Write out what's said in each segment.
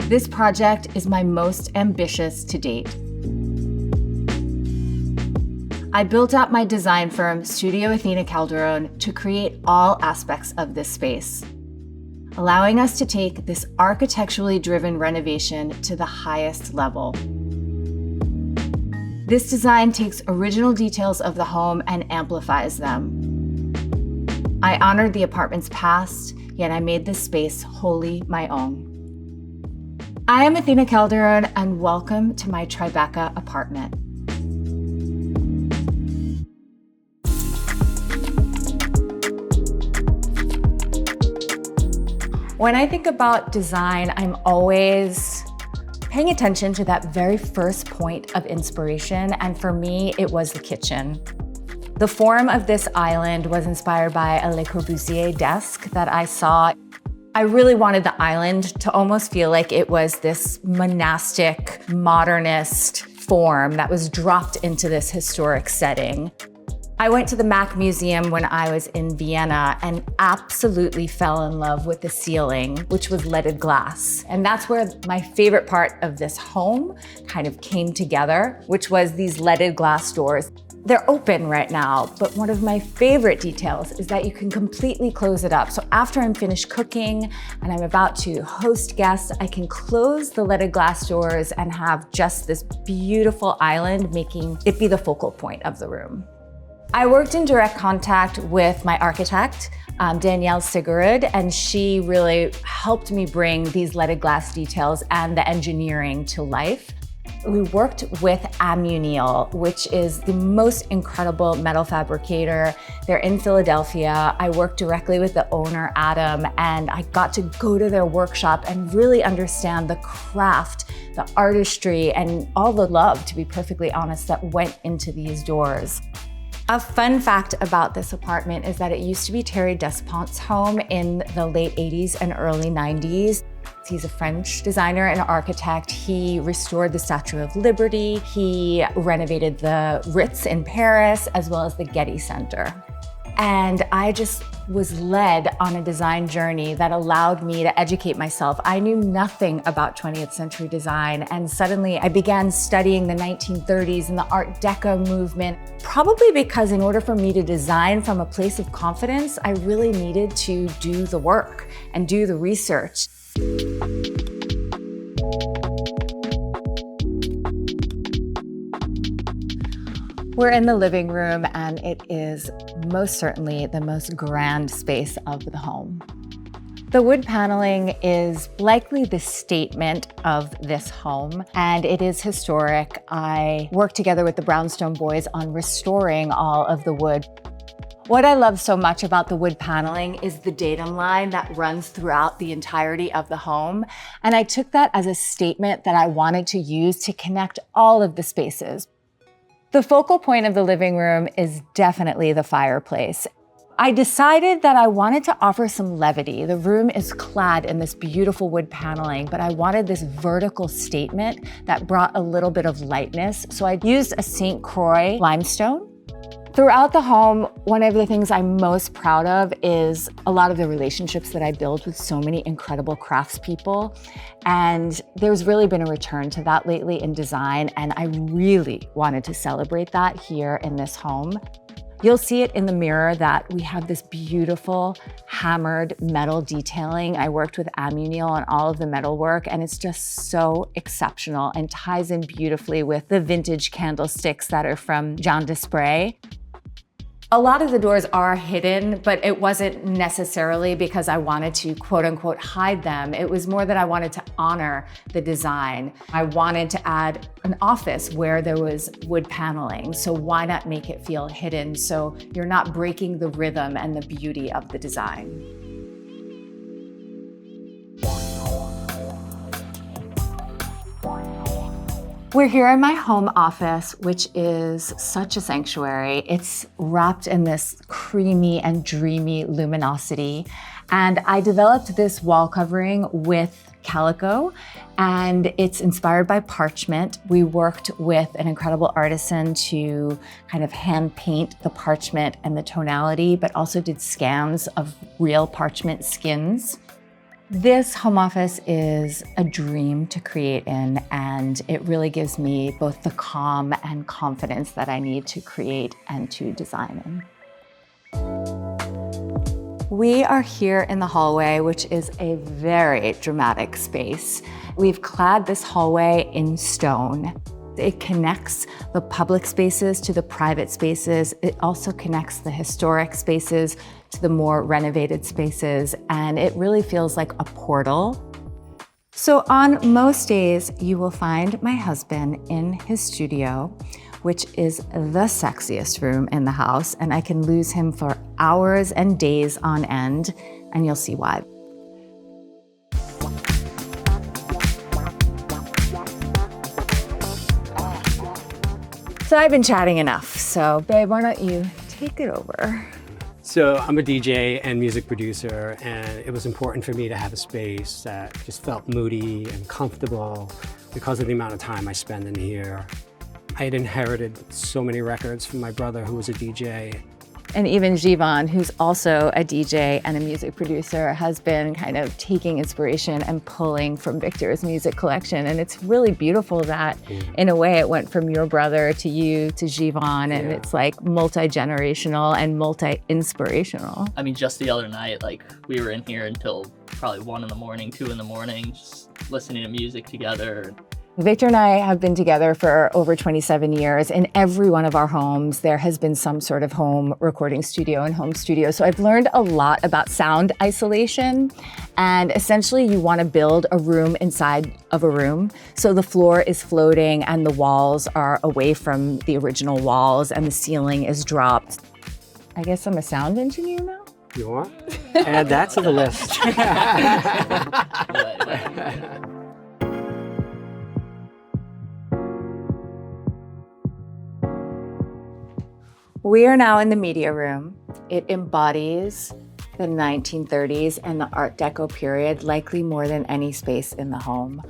This project is my most ambitious to date. I built out my design firm, Studio Athena Calderone, to create all aspects of this space, allowing us to take this architecturally driven renovation to the highest level. This design takes original details of the home and amplifies them. I honored the apartment's past, yet I made this space wholly my own. I am Athena Calderone, and welcome to my Tribeca apartment. When I think about design, I'm always paying attention to that very first point of inspiration, and for me, it was the kitchen. The form of this island was inspired by a Le Corbusier desk that I saw. I really wanted the island to almost feel like it was this monastic, modernist form that was dropped into this historic setting. I went to the Mack Museum when I was in Vienna and absolutely fell in love with the ceiling, which was leaded glass. And that's where my favorite part of this home kind of came together, which was these leaded glass doors. They're open right now, but one of my favorite details is that you can completely close it up. So after I'm finished cooking and I'm about to host guests, I can close the leaded glass doors and have just this beautiful island, making it be the focal point of the room. I worked in direct contact with my architect, Danielle Sigurd, and she really helped me bring these leaded glass details and the engineering to life. We worked with Ammunil, which is the most incredible metal fabricator. They're in Philadelphia. I worked directly with the owner, Adam, and I got to go to their workshop and really understand the craft, the artistry, and all the love, to be perfectly honest, that went into these doors. A fun fact about this apartment is that it used to be Thierry Despont's home in the late 80s and early 90s. He's a French designer and architect. He restored the Statue of Liberty. He renovated the Ritz in Paris, as well as the Getty Center. And I just was led on a design journey that allowed me to educate myself. I knew nothing about 20th century design, and suddenly I began studying the 1930s and the Art Déco movement, probably because in order for me to design from a place of confidence, I really needed to do the work and do the research. We're in the living room, and it is most certainly the most grand space of the home. The wood paneling is likely the statement of this home, and it is historic. I worked together with the Brownstone boys on restoring all of the wood. What I love so much about the wood paneling is the datum line that runs throughout the entirety of the home. And I took that as a statement that I wanted to use to connect all of the spaces. The focal point of the living room is definitely the fireplace. I decided that I wanted to offer some levity. The room is clad in this beautiful wood paneling, but I wanted this vertical statement that brought a little bit of lightness. So I used a St. Croix limestone. Throughout the home, one of the things I'm most proud of is a lot of the relationships that I build with so many incredible craftspeople. And there's really been a return to that lately in design, and I really wanted to celebrate that here in this home. You'll see it in the mirror that we have this beautiful hammered metal detailing. I worked with Ammunil on all of the metal work, and it's just so exceptional and ties in beautifully with the vintage candlesticks that are from Jean Desprez. A lot of the doors are hidden, but it wasn't necessarily because I wanted to quote unquote hide them. It was more that I wanted to honor the design. I wanted to add an office where there was wood paneling. So why not make it feel hidden so you're not breaking the rhythm and the beauty of the design? We're here in my home office, which is such a sanctuary. It's wrapped in this creamy and dreamy luminosity. And I developed this wall covering with calico, and it's inspired by parchment. We worked with an incredible artisan to kind of hand paint the parchment and the tonality, but also did scans of real parchment skins. This home office is a dream to create in, and it really gives me both the calm and confidence that I need to create and to design in. We are here in the hallway, which is a very dramatic space. We've clad this hallway in stone. It connects the public spaces to the private spaces. It also connects the historic spaces to the more renovated spaces, and it really feels like a portal. So on most days, you will find my husband in his studio, which is the sexiest room in the house, and I can lose him for hours and days on end, and you'll see why. So I've been chatting enough, so babe, why don't you take it over? So I'm a DJ and music producer, and it was important for me to have a space that just felt moody and comfortable because of the amount of time I spend in here. I had inherited so many records from my brother, who was a DJ. And even Jivan, who's also a DJ and a music producer, has been kind of taking inspiration and pulling from Victor's music collection. And it's really beautiful that, in a way, it went from your brother to you to Jivan, and it's like multi-generational and multi-inspirational. I mean, just the other night, like, we were in here until probably 1 in the morning, 2 in the morning, just listening to music together. Victor and I have been together for over 27 years. In every one of our homes, there has been some sort of home recording studio and home studio. So I've learned a lot about sound isolation. And essentially, you want to build a room inside of a room. So the floor is floating and the walls are away from the original walls and the ceiling is dropped. I guess I'm a sound engineer now? You are? Add that to the list. We are now in the media room. It embodies the 1930s and the Art Déco period, likely more than any space in the home.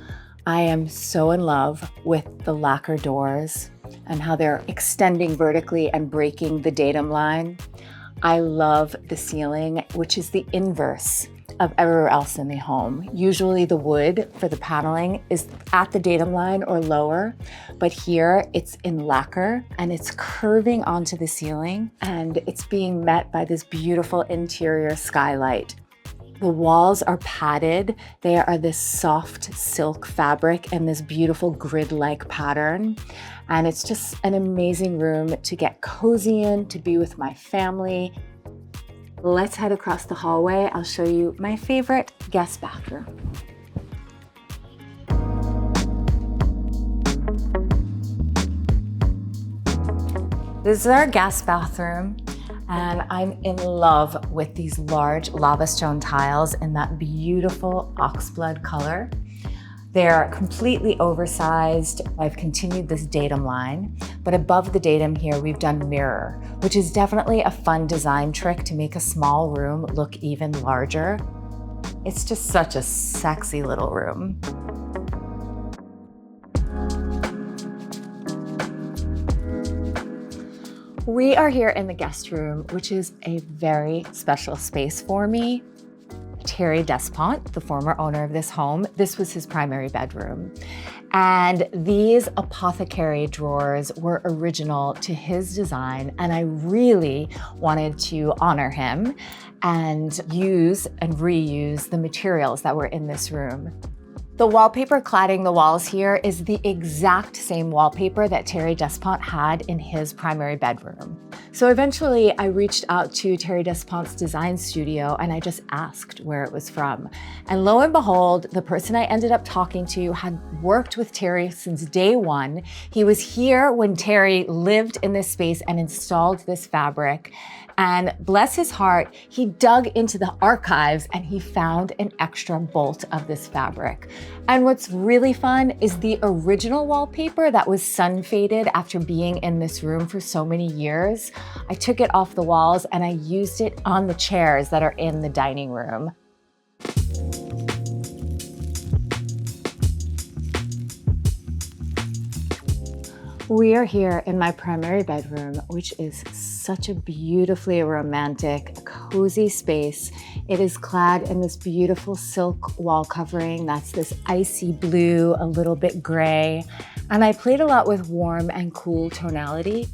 I am so in love with the lacquer doors and how they're extending vertically and breaking the datum line. I love the ceiling, which is the inverse of everywhere else in the home. Usually the wood for the paneling is at the datum line or lower, but here it's in lacquer and it's curving onto the ceiling, and it's being met by this beautiful interior skylight. The walls are padded. They are this soft silk fabric and this beautiful grid-like pattern. And it's just an amazing room to get cozy in, to be with my family. Let's head across the hallway. I'll show you my favorite guest bathroom. This is our guest bathroom, and I'm in love with these large lava stone tiles in that beautiful oxblood color. They're completely oversized. I've continued this datum line, but above the datum here, we've done mirror, which is definitely a fun design trick to make a small room look even larger. It's just such a sexy little room. We are here in the guest room, which is a very special space for me. Thierry Despont, the former owner of this home, this was his primary bedroom. And these apothecary drawers were original to his design, and I really wanted to honor him and use and reuse the materials that were in this room. The wallpaper cladding the walls here is the exact same wallpaper that Thierry Despont had in his primary bedroom. So eventually I reached out to Thierry Despont's design studio and I just asked where it was from. And lo and behold, the person I ended up talking to had worked with Thierry since day one. He was here when Thierry lived in this space and installed this fabric. And bless his heart, he dug into the archives and he found an extra bolt of this fabric. And what's really fun is the original wallpaper that was sun faded after being in this room for so many years. I took it off the walls and I used it on the chairs that are in the dining room. We are here in my primary bedroom, which is such a beautifully romantic, cozy space It is clad in this beautiful silk wall covering. That's this icy blue, a little bit gray. And I played a lot with warm and cool tonality.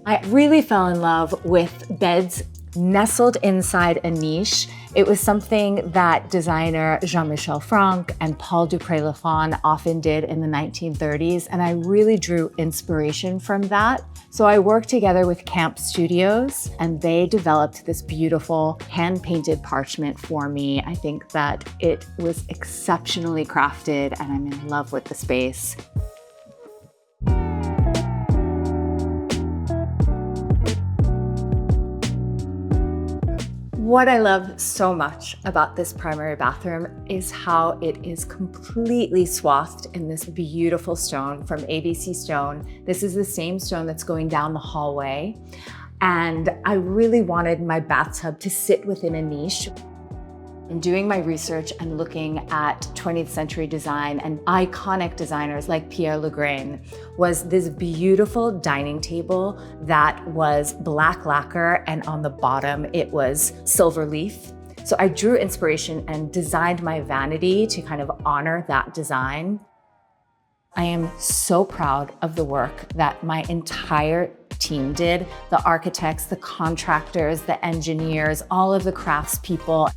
I really fell in love with beds nestled inside a niche. It was something that designer Jean-Michel Franck and Paul Dupré-Lafon often did in the 1930s, and I really drew inspiration from that. So I worked together with Camp Studios, and they developed this beautiful hand-painted parchment for me. I think that it was exceptionally crafted, and I'm in love with the space. What I love so much about this primary bathroom is how it is completely swathed in this beautiful stone from ABC Stone. This is the same stone that's going down the hallway. And I really wanted my bathtub to sit within a niche. In doing my research and looking at 20th century design and iconic designers like Pierre Legrain, was this beautiful dining table that was black lacquer, and on the bottom it was silver leaf. So I drew inspiration and designed my vanity to kind of honor that design. I am so proud of the work that my entire team did, the architects, the contractors, the engineers, all of the craftspeople.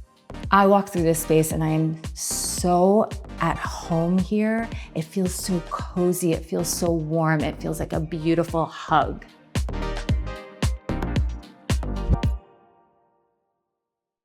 I walk through this space and I am so at home here. It feels so cozy, it feels so warm, it feels like a beautiful hug.